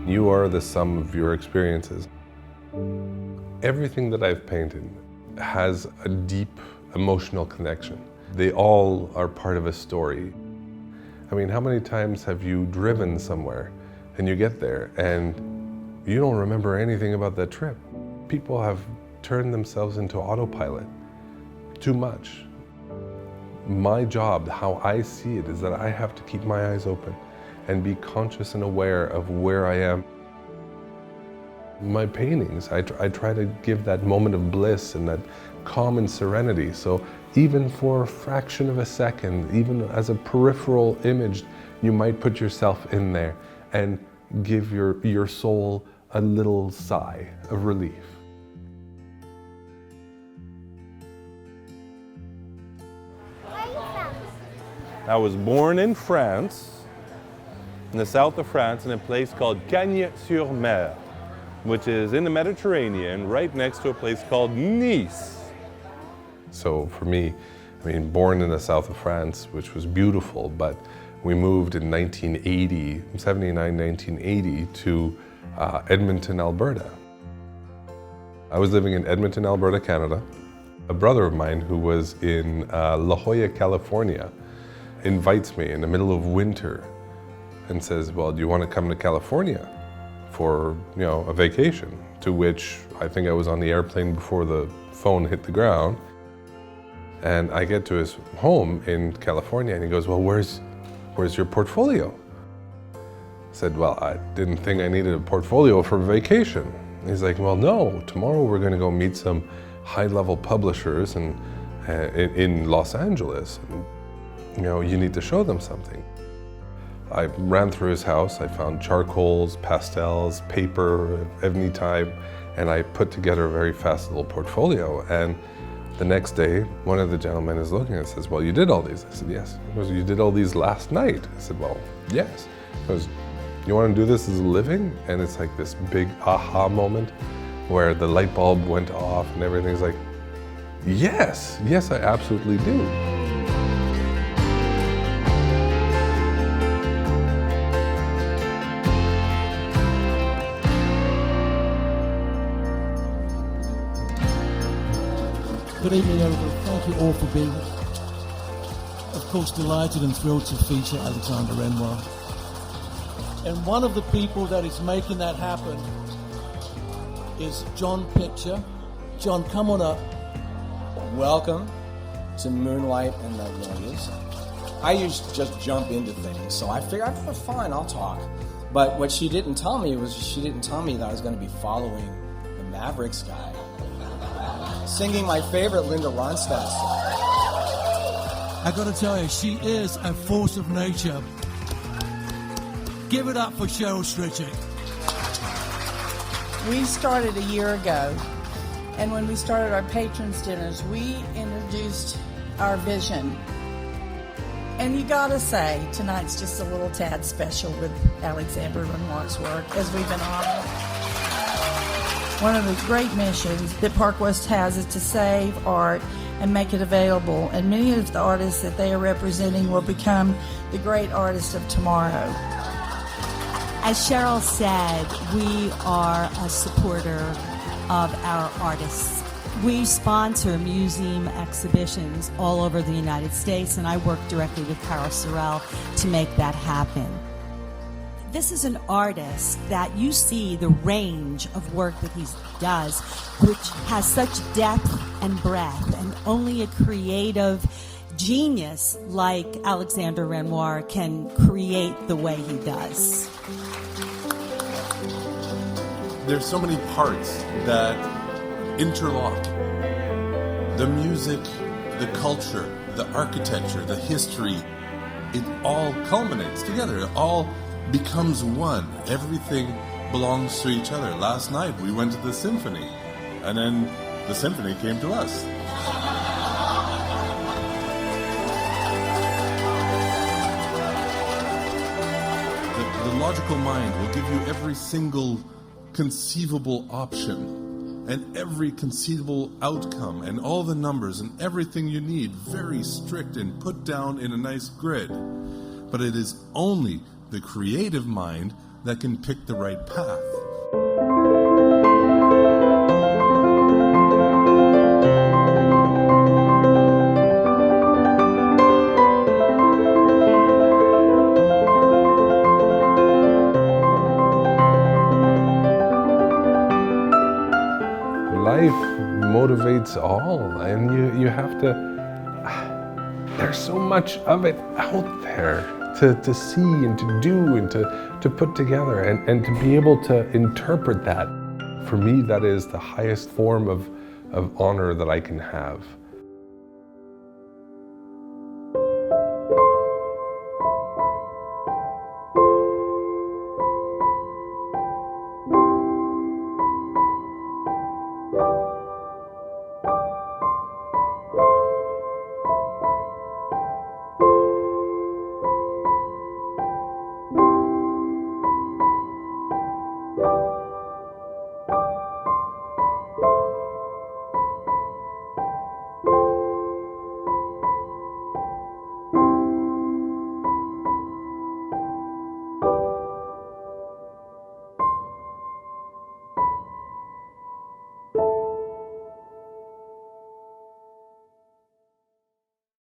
You are the sum of your experiences. Everything that I've painted has a deep emotional connection. They all are part of a story. I mean, how many times have you driven somewhere and you get there and you don't remember anything about that trip? People have turned themselves into autopilot too much. My job, how I see it, is that I have to keep my eyes open and be conscious and aware of where I am. My paintings, I try to give that moment of bliss and that calm and serenity. So even for a fraction of a second, even as a peripheral image, you might put yourself in there and give your soul a little sigh of relief. Where are you from? I was born in France, in the south of France, in a place called Cagnes-sur-Mer, which is in the Mediterranean, right next to a place called Nice. So for me, I mean, born in the south of France, which was beautiful, but we moved in 1980 to Edmonton, Alberta. I was living in Edmonton, Alberta, Canada. A brother of mine who was in La Jolla, California, invites me in the middle of winter and says, well, do you want to come to California for, a vacation? To which I think I was on the airplane before the phone hit the ground. And I get to his home in California and he goes, well, where's your portfolio? I said, well, I didn't think I needed a portfolio for vacation. He's like, well, no, tomorrow we're going to go meet some high-level publishers in Los Angeles. And, you need to show them something. I ran through his house. I found charcoals, pastels, paper of any type, and I put together a very fast little portfolio. And the next day, one of the gentlemen is looking and says, well, you did all these? I said, yes. He goes, you did all these last night? I said, well, yes. He goes, you want to do this as a living? And it's like this big aha moment where the light bulb went off and everything's like, yes, I absolutely do. Good evening, everybody. Thank you all for being here. Of course, delighted and thrilled to feature Alexandre Renoir. And one of the people that is making that happen is John Picture. John, come on up. Welcome to Moonlight and Magnolias. I used to just jump into things, so I figured, fine, I'll talk. But what she didn't tell me was she didn't tell me that I was going to be following the Mavericks guy, singing my favorite Linda Ronstadt song. I gotta tell you, she is a force of nature. Give it up for Cheryl Strichick. We started a year ago, and when we started our patrons dinners, we introduced our vision. And you gotta say, tonight's just a little tad special with Alexandre Renoir's work, as we've been honored. One of the great missions that Park West has is to save art and make it available, and many of the artists that they are representing will become the great artists of tomorrow. As Cheryl said, we are a supporter of our artists. We sponsor museum exhibitions all over the United States, and I work directly with Carol Sorrell to make that happen. This is an artist that you see the range of work that he does, which has such depth and breadth, and only a creative genius like Alexandre Renoir can create the way he does. There's so many parts that interlock. The music, the culture, the architecture, the history, it all culminates together. It all becomes one. Everything belongs to each other. Last night we went to the symphony, and then the symphony came to us. The logical mind will give you every single conceivable option and every conceivable outcome and all the numbers and everything you need very strict and put down in a nice grid. But it is only the creative mind that can pick the right path. Life motivates all, and you have to, there's so much of it out there to see and to do and to put together and to be able to interpret that. For me, that is the highest form of honor that I can have.